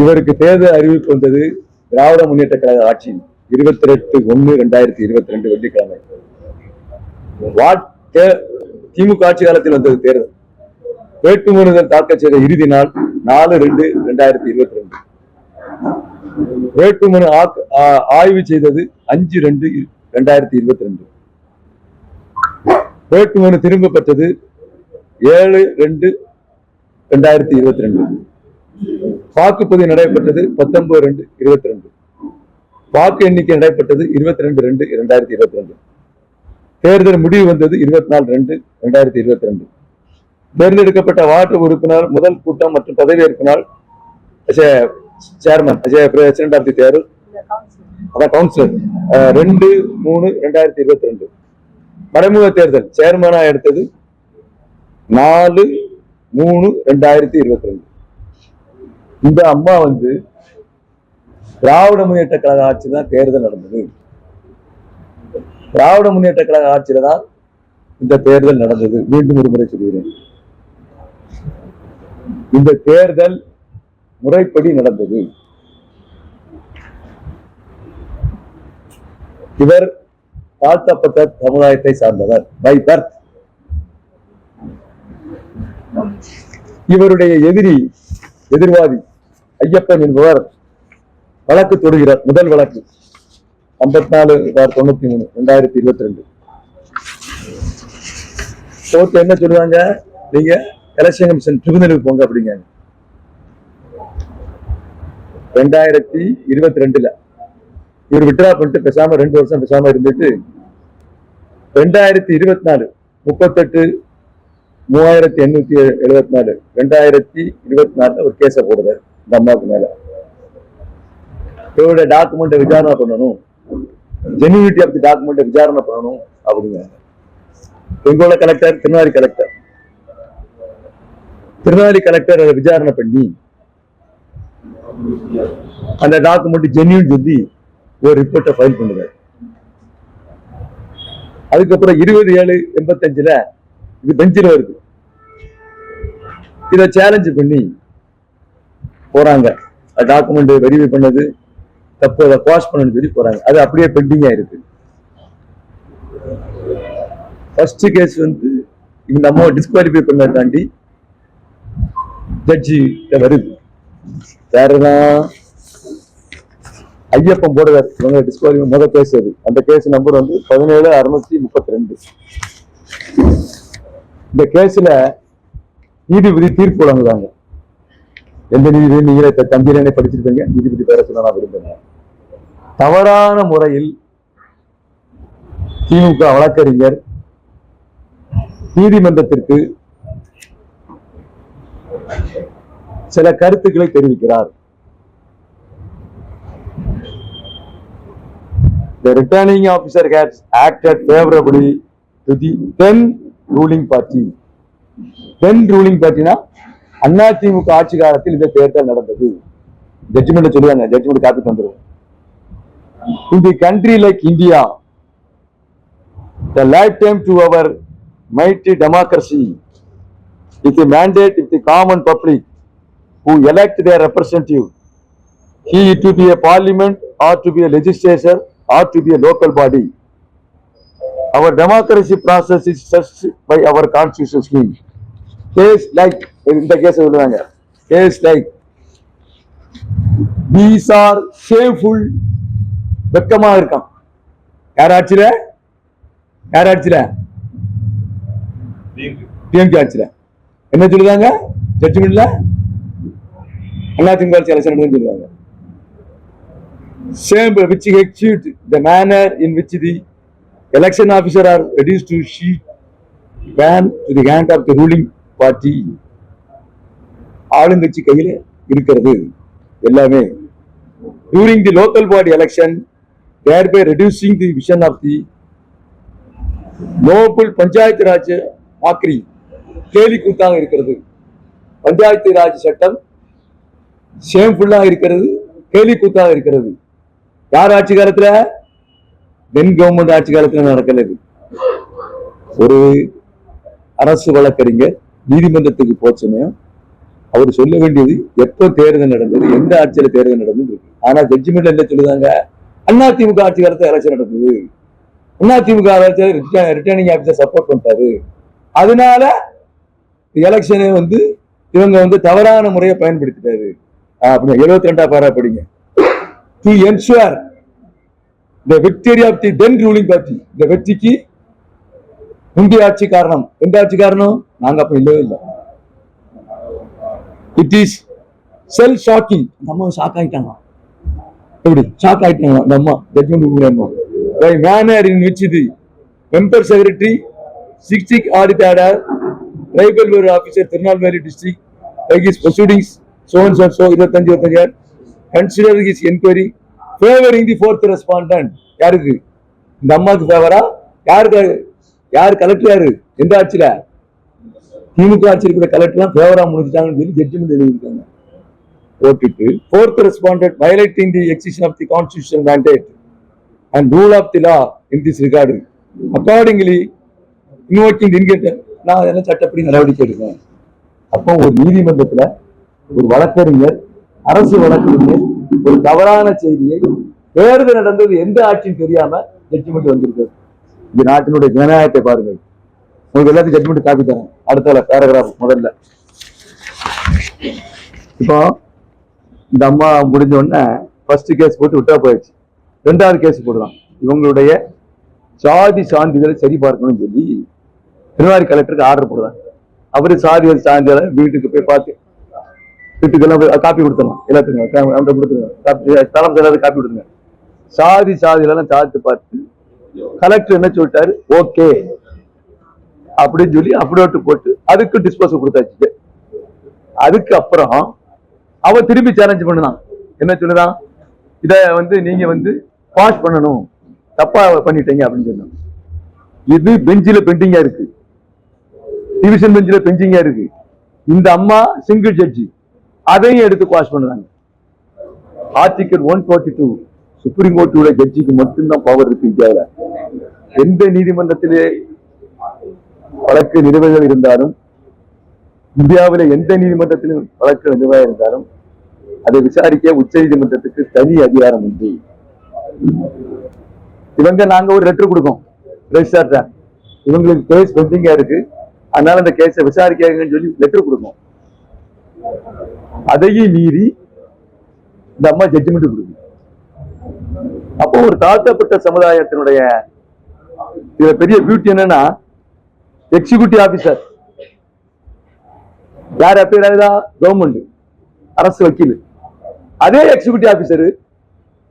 இவருக்கு தேர்தல் அறிவிப்பு வந்தது திராவிட முன்னேற்ற கழக ஆட்சி 28/1/2022 வெள்ளிக்கிழமை. திமுக ஆட்சி காலத்தில் வந்தது தேர்தல். வேட்புமனுக்கள் தாக்கல் செய்த இறுதி நாள் 4/2/2022. வேட்புமனு ஆய்வு செய்தது 5/2/2022. வேட்புமனு திரும்ப பெற்றது 7/2/2022. வாக்குப்பதிவு நடைபெற்றது 19/2/22. வாக்கு எண்ணிக்கை நடைபெற்றது 22/2/2022. தேர்தல் முடிவு வந்தது 24/2/2022. தேர்ந்தெடுக்கப்பட்ட வார்டு உறுப்பினர் முதல் கூட்டம் மற்றும் பதவியேற்பு நாள் சேர்மன் பிரசிடென்ட் ஆஃப் தி தேர்தல் கவுன்சிலர் 2/3/2022. மறைமுக தேர்தல் சேர்மனா எடுத்தது 4/3/2022. இந்த அம்மா திராவிட முன்னேற்ற கழக ஆட்சி தான் தேர்தல் நடந்தது. திராவிட முன்னேற்ற கழக ஆட்சியில தான் இந்த தேர்தல் நடந்தது. மீண்டும் ஒரு முறை சொல்கிறேன், இந்த தேர்தல் முறைப்படி நடந்தது. இவர் தாழ்த்தப்பட்ட சமுதாயத்தை சார்ந்தவர் பை பர்த். இவருடைய எதிர்வாதி ஐயப்பன் என்பவர் வழக்கு தொடுகிறார். முதல் வழக்கு 54/93/2022. கோர்ட் என்ன சொல்லுவாங்க, நீங்க எலெக்ஷன் கமிஷன் ட்ரிபியூனலுக்கு போங்க அப்படிங்க. 2022 இவர் விட்ரா பண்ணிட்டு பேசாம 2 வருஷம் பேசாம இருந்துட்டு 2024 38/3874 2024 ஒரு கேஸ போடுறாரு இந்த அம்மாவுக்கு மேல. இவருடைய டாக்குமெண்ட் விசாரணை பண்ணணும், ஜென்யூனிட்டி ஆஃப் தி டாக்குமெண்ட் விசாரணை பண்ணணும் அப்படிங்க. எங்கோட கலெக்டர் திருநெல்வேலி கலெக்டர் அதை விசாரணை பண்ணி அந்த டாக்குமெண்ட் ஜென்யூன் சொல்லி ஒரு ரிப்போர்ட்டை ஃபைல் பண்ணுவார். அதுக்கப்புறம் 20/7/85 இது பெஞ்சில் வருது. இதை சேலஞ்சு பண்ணி போறாங்க. டாக்குமெண்ட் வெரிஃபை பண்ணது தப்பு, அதை பாஸ் பண்ணு சொல்லி போறாங்க. அது அப்படியே பெண்டிங்கா இருக்கு. ஃபர்ஸ்ட் கேஸ் இந்த அம்மா டிஸ்குவாலிஃபை பண்ண தாண்டி ஜட்ஜி வருது. வேறதான் ஐயப்பன் போடுவார். இவங்க டிஸ்குவாலிஃபை முதல் கேஸ் அது. அந்த கேஸ் நம்பர் 17/632. இந்த கேஸ்ல நீதிபதி தீர்ப்பு வழங்குவாங்க. எந்த நீதிபதி நீங்களே தம்பியிலே படிச்சிருப்பீங்க, நீதிபதி பேர சொல்ல நான் விரும்புகிறேன். தவறான முறையில் திமுக வழக்கறிஞர் நீதிமன்றத்திற்கு சில கருத்துக்களை தெரிவிக்கிறார். The returning officer has acted favorably to the then ruling party. then ruling partyனா AIADMK ஆட்சி காலத்தில் இந்த தேர்தல் நடந்தது. ஜட்ஜ்மெண்ட் சொல்லுவாங்க, ஜட்ஜ்மெண்ட் காப்பி தந்துருவோம். In the country like India, the lifetime to our mighty democracy, with a mandate with the common public who elect their representative, he to be a parliament or to be a legislature or to be a local body. Our democracy process is such by our constitutional scheme. Case like in the case சொல்லுவாங்க, case like these are shameful. வெக்கமா இருக்கான். யார் ஆட்சியில DMK ஆட்சியில என்ன சொல்லுவாங்க ஜட்ஜ்மெண்ட்ல? அதிமுக ஆட்சி election சொல்லுவாங்க. Same which execute the manner in which the election officer are reduced to sheet ban to the hand of the ruling party. ஆளுங்கட்சி கையில இருக்கிறது எல்லாமே. During the local body election, thereby reducing the vision of the noble panchayat Raj mockery கேலி கூத்தாக இருக்கிறது. பஞ்சாயத்து ராஜ் சட்டம் ஷேம்ஃபுல்லா இருக்கிறது, கேலி கூத்தாக இருக்கிறது. யார் ஆட்சி காலத்துல? தென் கவர்மெண்ட் ஆட்சி காலத்துல நடக்கல. ஒரு அரசு வழக்கறிஞர் நீதிமன்றத்துக்கு போச்சமயம் அவர் சொல்ல வேண்டியது எப்போ தேர்தல் நடந்தது, எந்த ஆட்சியில தேர்தல் நடந்தது இருக்கு. ஆனா ஜட்ஜ்மெண்ட் என்ன சொல்லுதாங்க, அதிமுக ஆட்சி காலத்துல எலெக்ஷன் நடந்தது, அதிமுக ரிட்டர்னிங் ஆபீசர் சப்போர்ட் பண்ணிட்டாரு, அதனால எலெக்ஷனை வந்து இவங்க வந்து தவறான முறையை பயன்படுத்திட்டாரு அப்படின்னு 72ஆம் பாரா படிங்க. To ensure the victory of the then ruling party, இந்த வெற்றிக்கு முந்தைய ஆட்சி காரணம். எந்த ஆட்சி காரணம்? நாங்க அப்ப இல்லவே இல்லை. It is sell shocking. அந்த அம்மா ஷாக் ஆயிட்டாங்க. எப்படி ஷாக் ஆயிட்டாங்க அந்த அம்மா? Judgement by manner in which the member secretary 60 audit order tribal welfare officer Tirunelveli district like his proceedings so and so 25 consider his inquiry favoring the fourth respondent. யாருக்கு? இந்த அம்மாக்கு ஃபேவரா? யாருக்கு? யார் கலெக்டர்? யாரு? எந்த ஆட்சியில? திமுக ஆட்சியில் கூட கலெக்டர்லாம் ஃபேவரா முடிஞ்சிட்டாங்கன்னு சொல்லி ஜட்ஜ்மெண்ட் எழுதியிருக்காங்க. போட்டுட்டு fourth respondent violating the exertion of the constitutional mandate and rule of the law in this regard accordingly invoking the indicator. நான் அதெல்லாம் சட்டப்படி நடவடிக்கை எடுக்கிறேன். அப்போ ஒரு நீதிமன்றத்துல ஒரு வழக்கறிஞர், அரசு வழக்கறிஞர் ஒரு தவறான செய்தியை தேர்தல் நடந்தது எந்த ஆட்சியும் தெரியாம ஜட்ஜ்மெண்ட் வந்திருக்கு. இந்த நாட்டினுடைய ஜனநாயகத்தை பாருங்கள். உங்களுக்கு எல்லாத்தையும் ஜட்ஜ்மெண்ட் காப்பி தரேன். அடுத்த பேராகிராஃப் முதல்ல. இப்போ இந்த அம்மா முடிஞ்ச உடனே ஃபர்ஸ்ட் கேஸ் போட்டு விட்டா போயிடுச்சு. 2வது கேஸ் போடுறான். இவங்களுடைய சாதி சான்றிதழை சரி பார்க்கணும்னு சொல்லி திருவாரி கலெக்டருக்கு ஆர்டர் போடுறாங்க. அவரு சாதி சான்றிதழை வீட்டுக்கு போய் பார்த்து வீட்டுக்கெல்லாம் காப்பி கொடுத்துடலாம். எல்லாத்துக்கும் கொடுத்துருங்க, தளம் எல்லாரும் காப்பி கொடுத்துருங்க. சாதி சாதிகளெல்லாம் சார்த்து பார்த்து கலெக்டர் என்ன சொல்லிட்டாரு, ஓகே அப்படின்னு சொல்லி அப்லோட் போட்டு அதுக்கு டிஸ்போசல் கொடுத்தாச்சு. அதுக்கு அப்புறம் அவ திரும்பி சேலஞ்ச் பண்ணுதான். என்ன சொல்லுதான், இத வந்து நீங்க வந்து பாஸ் பண்ணணும், தப்பா பண்ணிட்டீங்க அப்படின்னு சொன்னாங்க. இது பெஞ்சில பெண்டிங்கா இருக்கு, டிவிஷன் பெஞ்சில பெண்டிங்கா இருக்கு. இந்த அம்மா சிங்கிள் ஜட்ஜி, அதையும் எடுத்து பாஸ் பண்ணுறாங்க. ஆர்டிகல் 142 சுப்ரீம் கோர்ட்டுடைய ஜட்ஜிக்கு மட்டும்தான் பவர் இருக்கு இந்தியாவில். எந்த நீதிமன்றத்திலே வழக்கு நிலுவைகள் இருந்தாலும், இந்தியாவில் எந்த நீதிமன்றத்திலும் வழக்கு நிலுவையாக இருந்தாலும் அதை விசாரிக்க உச்ச நீதிமன்றத்துக்கு தனி அதிகாரம் உண்டு. இவங்க நாங்க ஒரு லெட்டர் கொடுக்கோம் ரெஜிஸ்ட்ரார்ட்ட, இவங்களுக்கு கேஸ் பெண்டிங்கா இருக்கு, அதனால அந்த கேஸை விசாரிக்காங்கன்னு சொல்லி லெட்டர் கொடுக்கும். அதையும் மீறி இந்த அம்மா ஜட்ஜ்மெண்ட் கொடுக்கும். அப்போ ஒரு தாழ்த்தப்பட்ட சமுதாயத்தினுடைய இதுல பெரிய பியூட்டி என்னன்னா, எக்ஸிகியூட்டிவ் ஆபீசர் யார் அப்பேர் ஆகுதா? கவர்மெண்ட், அரசு வக்கீல். அதே எக்ஸிகியூட்டிவ் ஆபீசர்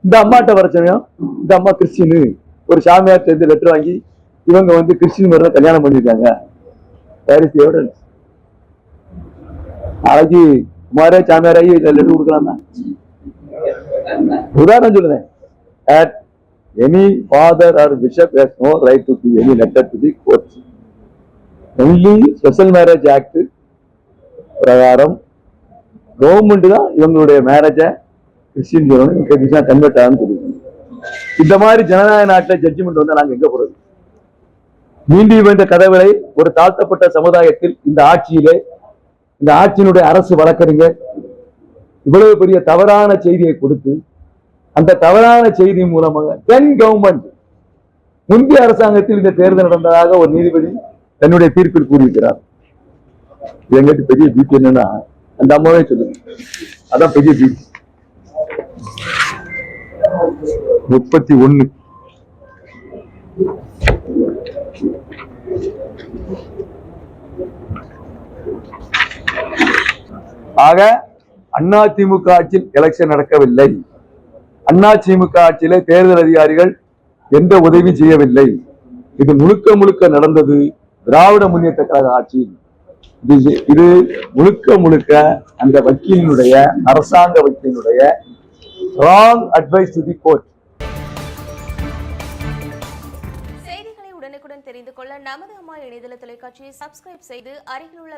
இந்த அம்மாட்ட வர சமயம், இந்த அம்மா கிறிஸ்டின், ஒரு சாமியார் சேர்ந்து லெட்டர் வாங்கி இவங்க வந்து கிறிஸ்டின் முறையில கல்யாணம் பண்ணிருக்காங்க. நாளைக்கு குமாரே சாமியாராகி லெட்டர் கொடுக்கலாமா? உதாரணம் சொல்லுறேன். Any father or bishop has no right to give any letter to the court. Only Special Marriage Act பிரகாரம் கவர்மெண்ட் தான் இவங்களுடைய மேரேஜை கிறிஸ்டின் சொல்லணும், கன்வெர்ட் ஆகுன்னு சொல்லுவாங்க. இந்த மாதிரி ஜனநாயக நாட்டில் ஜட்ஜ்மெண்ட் வந்து நாங்க எங்க போறது? நீண்டி வந்த கதவுகளை ஒரு தாழ்த்தப்பட்ட சமுதாயத்தில் இந்த ஆட்சியிலே, இந்த ஆட்சியினுடைய அரசு வழக்கறிஞர் இவ்வளவு பெரிய தவறான செய்தியை கொடுத்து, அந்த தவறான செய்தி மூலமாக தென் கவர்மெண்ட், முந்தைய அரசாங்கத்தில் இந்த தேர்தல் நடந்ததாக ஒரு நீதிபதி தன்னுடைய தீர்ப்பில் கூறியிருக்கிறார். எங்கிட்ட பெரிய பியூட்டி என்னன்னா, அந்த அம்மாவே சொல்லுங்க, அதான் பெரிய பியூட்டி. 31 ஆக அதிமுக ஆட்சியில் எலெக்ஷன் நடக்கவில்லை. அதிமுக ஆட்சியிலே தேர்தல் அதிகாரிகள் எந்த உதவி செய்யவில்லை. இது முழுக்க முழுக்க நடந்தது திராவிட முன்னேற்ற கழக ஆட்சியில். இது முழுக்க முழுக்க அந்த வக்கீலினுடைய, அரசாங்க வக்கீலினுடைய wrong advice to the court. செய்திகளை உடனுக்குடன் தெரிந்து கொள்ள நமது அம்மா இணையதள தொலைக்காட்சியை சப்ஸ்கிரைப் செய்து அருகில் உள்ள